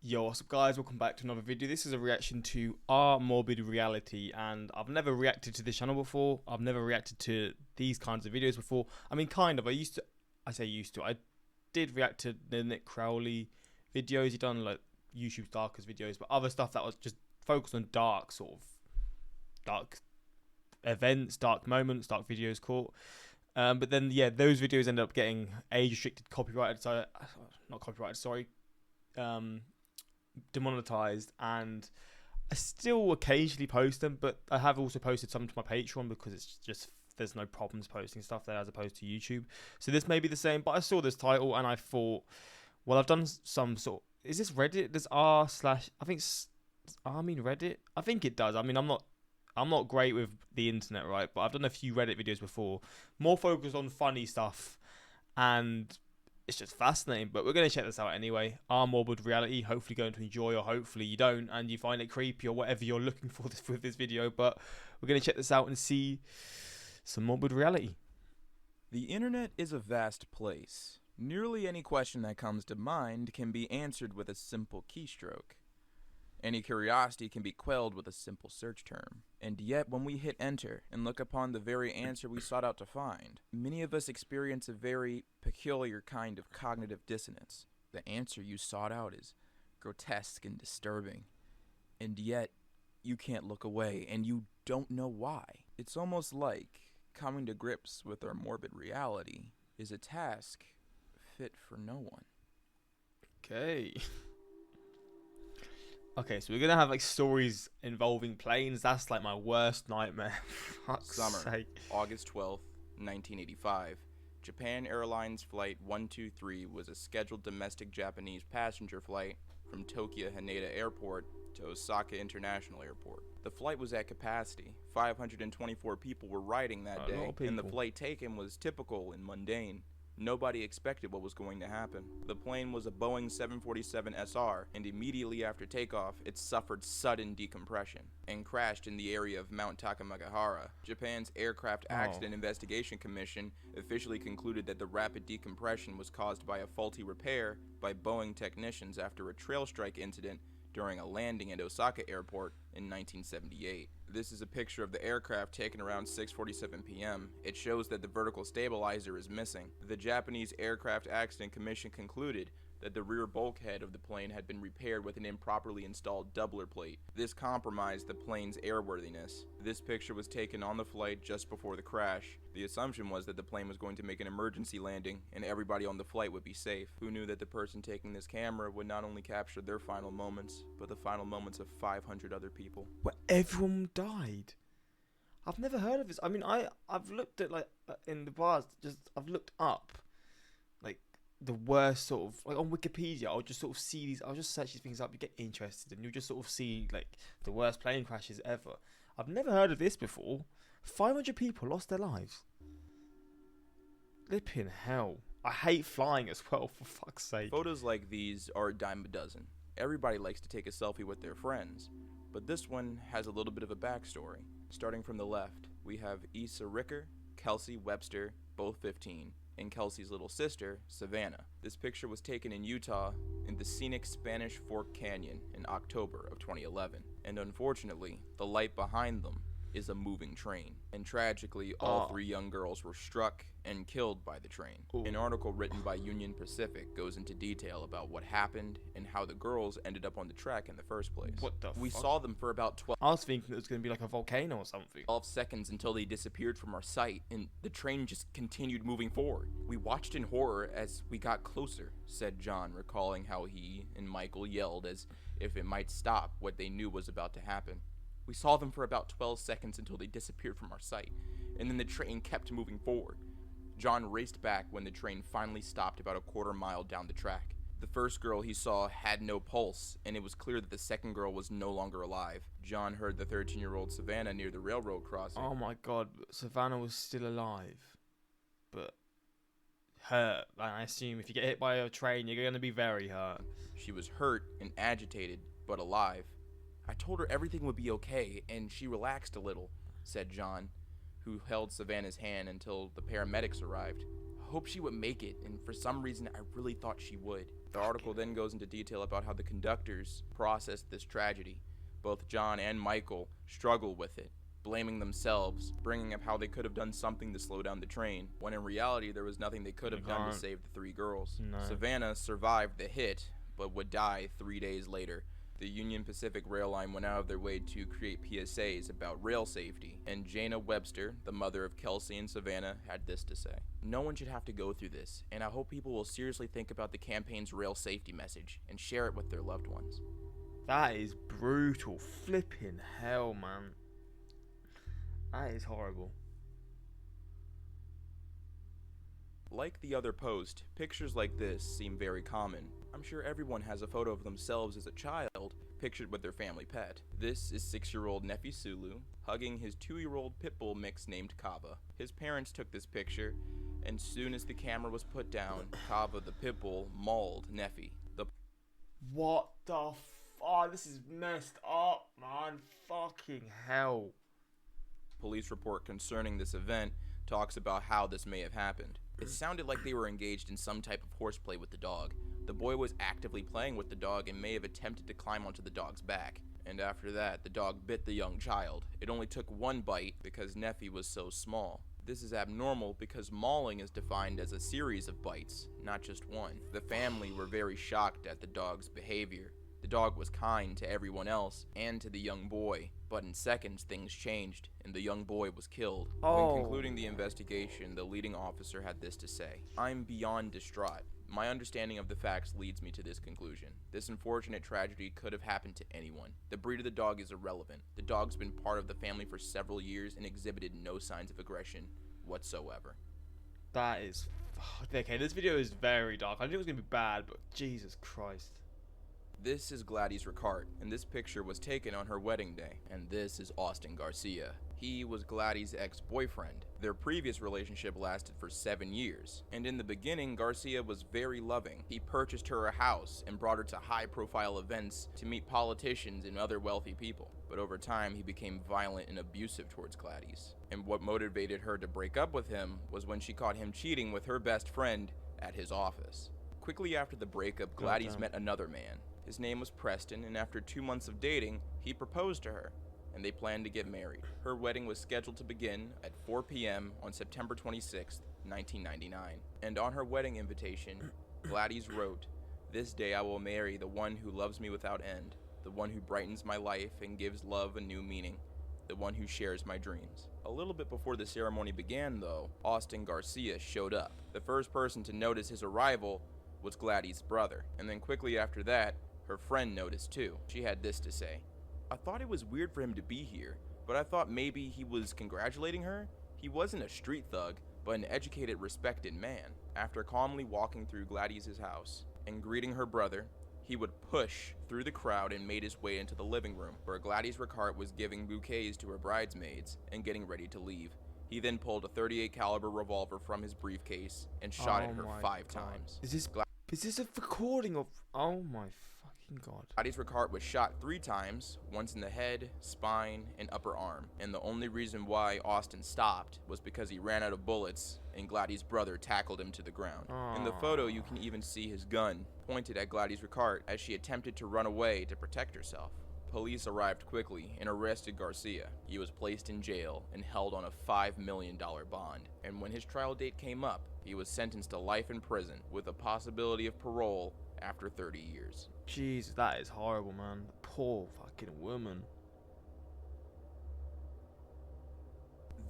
Yo, what's up guys, welcome back to another video. This is a reaction to our Morbid Reality, and I've never reacted to this channel before. I've never reacted to these kinds of videos before. I mean, kind of, I did react to the Nick Crowley videos. He done like YouTube's darkest videos, but other stuff that was just focused on dark events, dark moments, dark videos caught. But then, yeah, those videos ended up getting age-restricted, copyrighted, so, not copyrighted, sorry, demonetized, and I still occasionally post them, but I have also posted some to my Patreon because it's just there's no problems posting stuff there as opposed to YouTube. So this may be the same, but I saw this title and I thought, well, I've done some sort. Is this Reddit? Does I mean Reddit? I think it does. I mean, I'm not great with the internet, right? But I've done a few Reddit videos before, more focused on funny stuff, and it's just fascinating. But we're going to check this out anyway. Our Morbid Reality, hopefully going to enjoy, or hopefully you don't and you find it creepy or whatever you're looking for with this video. But we're going to check this out and see some Morbid Reality. The internet is a vast place. Nearly any question that comes to mind can be answered with a simple keystroke. Any curiosity can be quelled with a simple search term. And yet, when we hit enter and look upon the very answer we sought out to find, many of us experience a very peculiar kind of cognitive dissonance. The answer you sought out is grotesque and disturbing. And yet, you can't look away, and you don't know why. It's almost like coming to grips with our morbid reality is a task fit for no one. Okay. Okay, so we're gonna have like stories involving planes. That's like my worst nightmare. Fuck's Summer, sake. August 12th, 1985. Japan Airlines Flight 123 was a scheduled domestic Japanese passenger flight from Tokyo Haneda Airport to Osaka International Airport. The flight was at capacity. 524 people were riding that day, and the flight taken was typical and mundane. Nobody expected what was going to happen. The plane was a Boeing 747 SR, and immediately after takeoff, it suffered sudden decompression and crashed in the area of Mount Takamagahara. Japan's Aircraft Accident Investigation Commission officially concluded that the rapid decompression was caused by a faulty repair by Boeing technicians after a trail strike incident during a landing at Osaka Airport in 1978. This is a picture of the aircraft taken around 6:47 p.m. It shows that the vertical stabilizer is missing. The Japanese Aircraft Accident Commission concluded that the rear bulkhead of the plane had been repaired with an improperly installed doubler plate. This compromised the plane's airworthiness. This picture was taken on the flight just before the crash. The assumption was that the plane was going to make an emergency landing and everybody on the flight would be safe. Who knew that the person taking this camera would not only capture their final moments, but the final moments of 500 other people. Where everyone died. I've never heard of this. I mean, I've looked at like in the past. I've looked up like the worst sort of, like on Wikipedia. I'll just sort of see these. I'll just search these things up. You get interested, and you'll just sort of see like the worst plane crashes ever. I've never heard of this before. 500 people lost their lives. Flipping hell. I hate flying as well, for fuck's sake. Photos like these are a dime a dozen. Everybody likes to take a selfie with their friends, but this one has a little bit of a backstory. Starting from the left, we have Issa Ricker, Kelsey Webster, both 15, and Kelsey's little sister, Savannah. This picture was taken in Utah in the scenic Spanish Fork Canyon in October of 2011, and unfortunately, the light behind them is a moving train. And tragically, all three young girls were struck and killed by the train. An article written by Union Pacific goes into detail about what happened and how the girls ended up on the track in the first place. What the We fuck? saw them for about 12 I was thinking it was going to be like a volcano or something. seconds until they disappeared from our sight, and the train just continued moving forward. We watched in horror as we got closer, said John, recalling how he and Michael yelled as if it might stop what they knew was about to happen. We saw them for about 12 seconds until they disappeared from our sight, and then the train kept moving forward. John raced back when the train finally stopped about a quarter mile down the track. The first girl he saw had no pulse, and it was clear that the second girl was no longer alive. John heard the 13-year-old Savannah near the railroad crossing. Oh my god, Savannah was still alive. But hurt. I assume if you get hit by a train, you're going to be very hurt. She was hurt and agitated, but alive. I told her everything would be okay, and she relaxed a little, said John, who held Savannah's hand until the paramedics arrived. I hoped she would make it, and for some reason I really thought she would. The article then goes into detail about how the conductors processed this tragedy. Both John and Michael struggle with it, blaming themselves, bringing up how they could have done something to slow down the train, when in reality there was nothing they could have done to save the three girls. No. Savannah survived the hit, but would die 3 days later. The Union Pacific Rail Line went out of their way to create PSAs about rail safety, and Jana Webster, the mother of Kelsey and Savannah, had this to say. No one should have to go through this, and I hope people will seriously think about the campaign's rail safety message and share it with their loved ones. That is brutal. Flipping hell, man. That is horrible. Like the other post, pictures like this seem very common. I'm sure everyone has a photo of themselves as a child pictured with their family pet. This is 6-year-old Nefi Sulu hugging his 2-year-old pit bull mix named Kava. His parents took this picture, and soon as the camera was put down, Kava the pit bull mauled Nefi. What the fuck? This is messed up, man. Fucking hell. Police report concerning this event talks about how this may have happened. It sounded like they were engaged in some type of horseplay with the dog. The boy was actively playing with the dog and may have attempted to climb onto the dog's back. And after that, the dog bit the young child. It only took one bite because Nefi was so small. This is abnormal because mauling is defined as a series of bites, not just one. The family were very shocked at the dog's behavior. The dog was kind to everyone else and to the young boy, but in seconds things changed and the young boy was killed. When concluding the investigation, the leading officer had this to say: "I'm beyond distraught. My understanding of the facts leads me to this conclusion. This unfortunate tragedy could have happened to anyone. The breed of the dog is irrelevant. The dog's been part of the family for several years and exhibited no signs of aggression whatsoever." That is... Okay, this video is very dark. I knew it was going to be bad, but Jesus Christ. This is Gladys Ricart, and this picture was taken on her wedding day. And this is Austin Garcia. He was Gladys' ex-boyfriend. Their previous relationship lasted for 7 years, and in the beginning, Garcia was very loving. He purchased her a house and brought her to high-profile events to meet politicians and other wealthy people. But over time, he became violent and abusive towards Gladys. And what motivated her to break up with him was when she caught him cheating with her best friend at his office. Quickly after the breakup, Gladys met another man. His name was Preston, and after 2 months of dating, he proposed to her, and they planned to get married. Her wedding was scheduled to begin at 4 p.m. on September 26, 1999. And on her wedding invitation, Gladys wrote, "This day I will marry the one who loves me without end, the one who brightens my life and gives love a new meaning, the one who shares my dreams." A little bit before the ceremony began, though, Austin Garcia showed up. The first person to notice his arrival was Gladys' brother, and then quickly after that, her friend noticed too. She had this to say: "I thought it was weird for him to be here, but I thought maybe he was congratulating her. He wasn't a street thug, but an educated, respected man." After calmly walking through Gladys' house and greeting her brother, he would push through the crowd and made his way into the living room, where Gladys Ricart was giving bouquets to her bridesmaids and getting ready to leave. He then pulled a .38 caliber revolver from his briefcase and shot at her 5 times. Is this a recording of... Oh my fucking god. Gladys Ricart was shot 3 times, once in the head, spine, and upper arm. And the only reason why Austin stopped was because he ran out of bullets and Gladys' brother tackled him to the ground. In the photo, you can even see his gun pointed at Gladys Ricart as she attempted to run away to protect herself. Police arrived quickly and arrested Garcia. He was placed in jail and held on a $5 million bond. And when his trial date came up, he was sentenced to life in prison with a possibility of parole after 30 years. Jesus, that is horrible, man. Poor fucking woman.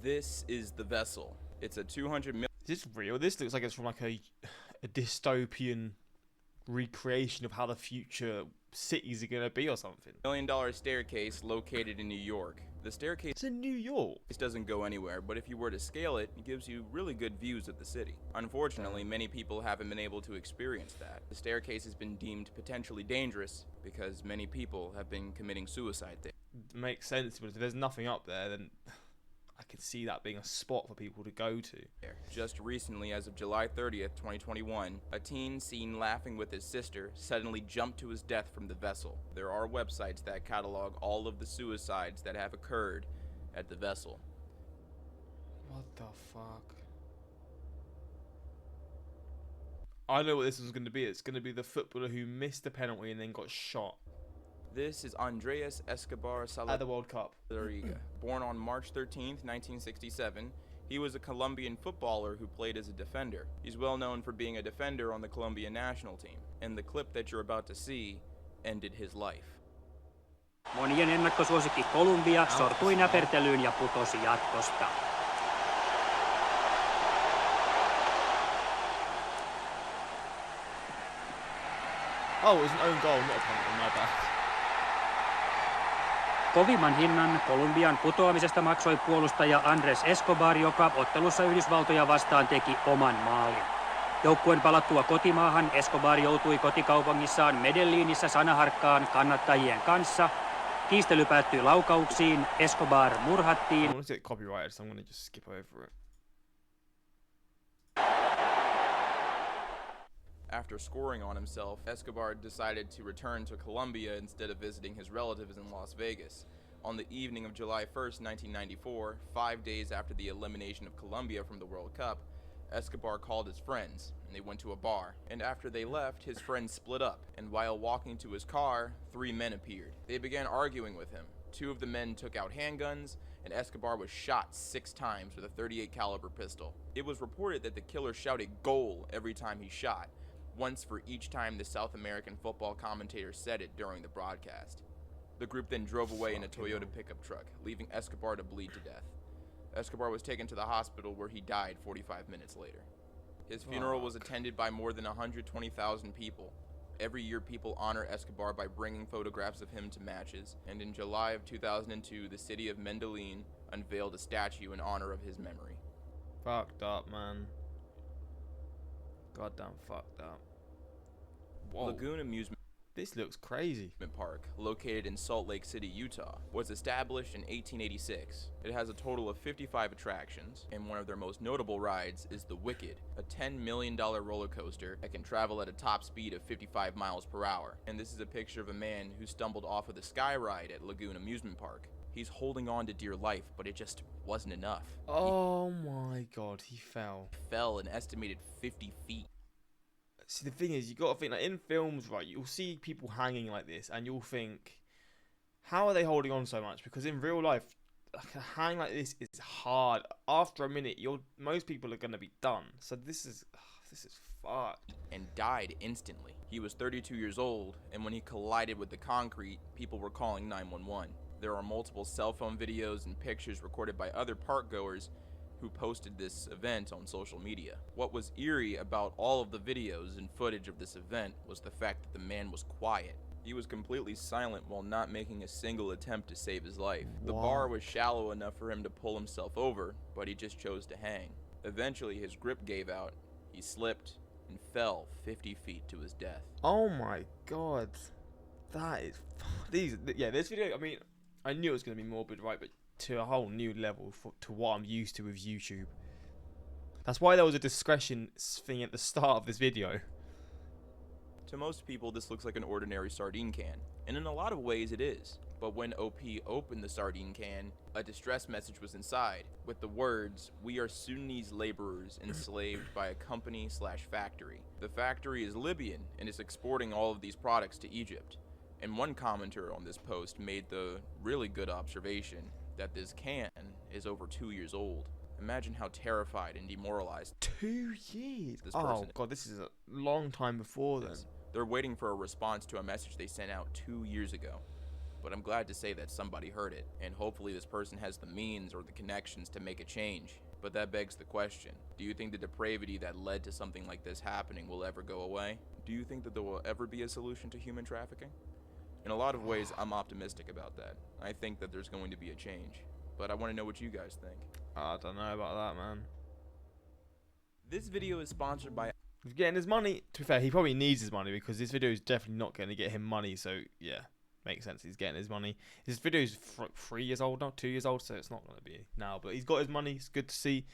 This is The Vessel. It's a 200 million... Is this real? This looks like it's from like a dystopian recreation of how the future cities are going to be or something. $1 million staircase located in New York. The staircase It's in New York. doesn't go anywhere, but if you were to scale it, it gives you really good views of the city. Unfortunately, many people haven't been able to experience that. The staircase has been deemed potentially dangerous because many people have been committing suicide there. Makes sense, but if there's nothing up there, then I can see that being a spot for people to go to. Just recently, as of July 30th, 2021, a teen seen laughing with his sister suddenly jumped to his death from the vessel. There are websites that catalog all of the suicides that have occurred at the vessel. What the fuck? I know what this is going to be. It's going to be the footballer who missed the penalty and then got shot This is Andres Escobar at the World Cup. Salariga. Born on March 13th, 1967, he was a Colombian footballer who played as a defender. He's well known for being a defender on the Colombian national team, and the clip that you're about to see ended his life. Monien ennakkosuosikki Kolumbia sortui näpertelyyn ja putosi jatkosta. Oh, it was an own goal, not a penalty, my bad. Kovimman hinnan Kolumbian putoamisesta maksoi puolustaja Andres Escobar, joka ottelussa Yhdysvaltoja vastaan teki oman maalin. Joukkueen palattua kotimaahan Escobar joutui kotikaupungissaan Medellinissä sanaharkkaan kannattajien kanssa. Kiistely päättyi laukauksiin, Escobar murhattiin. I want to get copyrighted, so I'm going to just skip over it. After scoring on himself, Escobar decided to return to Colombia instead of visiting his relatives in Las Vegas. On the evening of July 1st, 1994, 5 days after the elimination of Colombia from the World Cup, Escobar called his friends, and they went to a bar. And after they left, his friends split up, and while walking to his car, 3 men appeared. They began arguing with him. 2 of the men took out handguns, and Escobar was shot 6 times with a .38 caliber pistol. It was reported that the killer shouted "goal" every time he shot, once for each time the South American football commentator said it during the broadcast. The group then drove away in a Toyota pickup truck, leaving Escobar to bleed to death. Escobar was taken to the hospital where he died 45 minutes later. His funeral was attended by more than 120,000 people. Every year people honor Escobar by bringing photographs of him to matches, and in July of 2002, the city of Medellin unveiled a statue in honor of his memory. Fucked up, man. Goddamn fucked up. Whoa. Lagoon Amusement This looks crazy. Park, located in Salt Lake City, Utah, was established in 1886. It has a total of 55 attractions, and one of their most notable rides is the Wicked, a $10 million roller coaster that can travel at a top speed of 55 miles per hour. And this is a picture of a man who stumbled off of the Sky Ride at Lagoon Amusement Park. He's holding on to dear life, but it just wasn't enough. Oh my god, he fell. He fell an estimated 50 feet. See, the thing is, you got to think, like, in films, right, you'll see people hanging like this, and you'll think, how are they holding on so much? Because in real life, like, a hang like this is hard. After a minute, most people are going to be done. So this is fucked. And died instantly. He was 32 years old, and when he collided with the concrete, people were calling 911. There are multiple cell phone videos and pictures recorded by other park goers who posted this event on social media. What was eerie about all of the videos and footage of this event was the fact that the man was quiet. He was completely silent while not making a single attempt to save his life. The bar was shallow enough for him to pull himself over, but he just chose to hang. Eventually his grip gave out, he slipped, and fell 50 feet to his death. Oh my god. That is... this video, I mean, I knew it was going to be morbid, right, but to a whole new level to what I'm used to with YouTube. That's why there was a discretion thing at the start of this video. To most people, this looks like an ordinary sardine can, and in a lot of ways it is. But when OP opened the sardine can, a distress message was inside, with the words, "We are Sudanese laborers enslaved by a company/factory. The factory is Libyan and is exporting all of these products to Egypt." And one commenter on this post made the really good observation that this can is over 2 years old. Imagine how terrified and demoralized 2 years? This person god, this is a long time before then. They're waiting for a response to a message they sent out 2 years ago. But I'm glad to say that somebody heard it, and hopefully this person has the means or the connections to make a change. But that begs the question, do you think the depravity that led to something like this happening will ever go away? Do you think that there will ever be a solution to human trafficking? In a lot of ways, I'm optimistic about that. I think that there's going to be a change. But I want to know what you guys think. I don't know about that, man. This video is sponsored by... He's getting his money. To be fair, he probably needs his money because this video is definitely not going to get him money. So, yeah, makes sense. He's getting his money. His video is 3 years old now, 2 years old, so it's not going to be now. But he's got his money. It's good to see.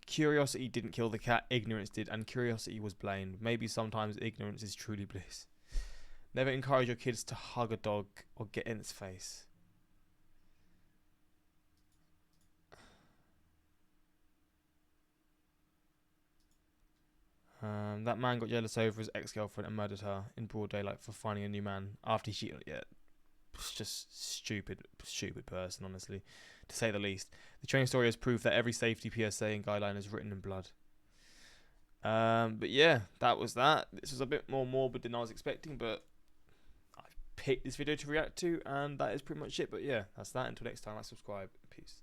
Curiosity didn't kill the cat. Ignorance did. And curiosity was blamed. Maybe sometimes ignorance is truly bliss. Never encourage your kids to hug a dog or get in its face. That man got jealous over his ex-girlfriend and murdered her in broad daylight for finding a new man after he cheated. Yeah, it's just stupid person, honestly, to say the least. The training story has proved that every safety PSA and guideline is written in blood. But yeah, that was that. This was a bit more morbid than I was expecting, but I picked this video to react to, and that is pretty much it. But yeah, that's that. Until next time, subscribe. Peace.